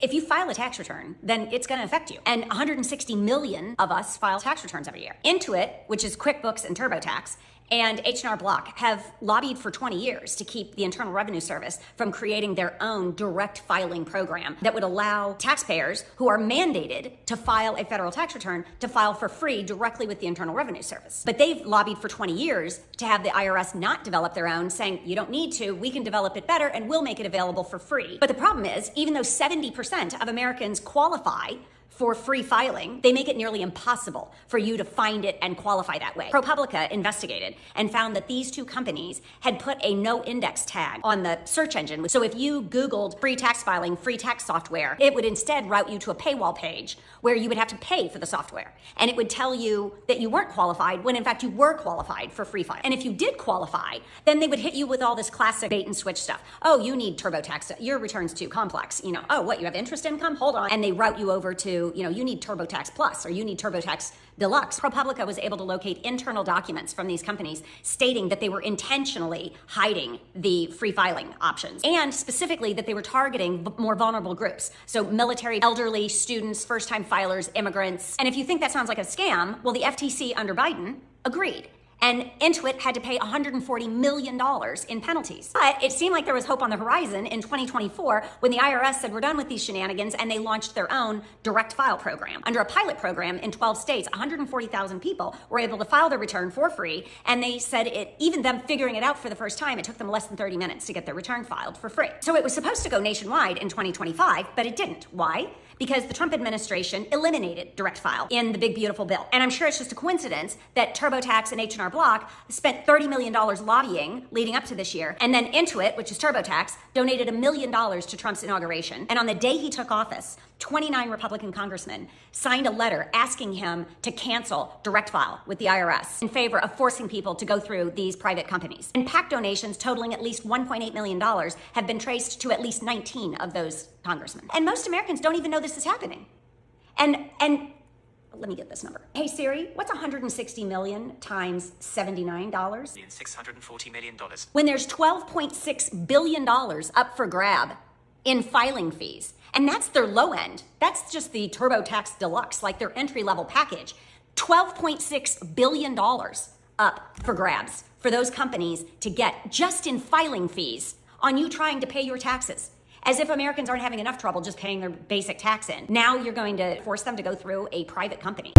If you file a tax return, then it's going to affect you. And 160 million of us file tax returns every year. Intuit, which is QuickBooks and TurboTax, and H&R Block have lobbied for 20 years to keep the Internal Revenue Service from creating their own direct filing program that would allow taxpayers who are mandated to file a federal tax return to file for free directly with the Internal Revenue Service. But they've lobbied for 20 years to have the IRS not develop their own, saying, you don't need to, we can develop it better and we'll make it available for free. But the problem is, even though 70% of Americans qualify for free filing, they make it nearly impossible for you to find it and qualify that way. ProPublica investigated and found that these two companies had put a no index tag on the search engine. So if you Googled free tax filing, free tax software, it would instead route you to a paywall page where you would have to pay for the software. And it would tell you that you weren't qualified when in fact you were qualified for free filing. And if you did qualify, then they would hit you with all this classic bait and switch stuff. Oh, you need TurboTax, your return's too complex. Oh, what, you have interest income? Hold on. And they route you over to, you need TurboTax Plus or you need TurboTax Deluxe. ProPublica was able to locate internal documents from these companies stating that they were intentionally hiding the free filing options and specifically that they were targeting more vulnerable groups. So military, elderly, students, first-time filers, immigrants. And if you think that sounds like a scam, well, the FTC under Biden agreed. And Intuit had to pay $140 million in penalties. But it seemed like there was hope on the horizon in 2024 when the IRS said we're done with these shenanigans and they launched their own direct file program. Under a pilot program in 12 states, 140,000 people were able to file their return for free. And they said even them figuring it out for the first time, it took them less than 30 minutes to get their return filed for free. So it was supposed to go nationwide in 2025, but it didn't. Why? Because the Trump administration eliminated direct file in the big beautiful bill. And I'm sure it's just a coincidence that TurboTax and H&R Block spent $30 million lobbying leading up to this year. And then Intuit, which is TurboTax, donated $1 million to Trump's inauguration. And on the day he took office, 29 Republican congressmen signed a letter asking him to cancel direct file with the IRS in favor of forcing people to go through these private companies. And PAC donations totaling at least $1.8 million have been traced to at least 19 of those congressmen. And most Americans don't even know this is happening. And let me get this number. Hey Siri, what's 160 million times $79? $640 million. When there's $12.6 billion up for grab in filing fees. And that's their low end. That's just the TurboTax Deluxe, like their entry-level package. $12.6 billion up for grabs for those companies to get just in filing fees on you trying to pay your taxes. As if Americans aren't having enough trouble just paying their basic tax in. Now you're going to force them to go through a private company.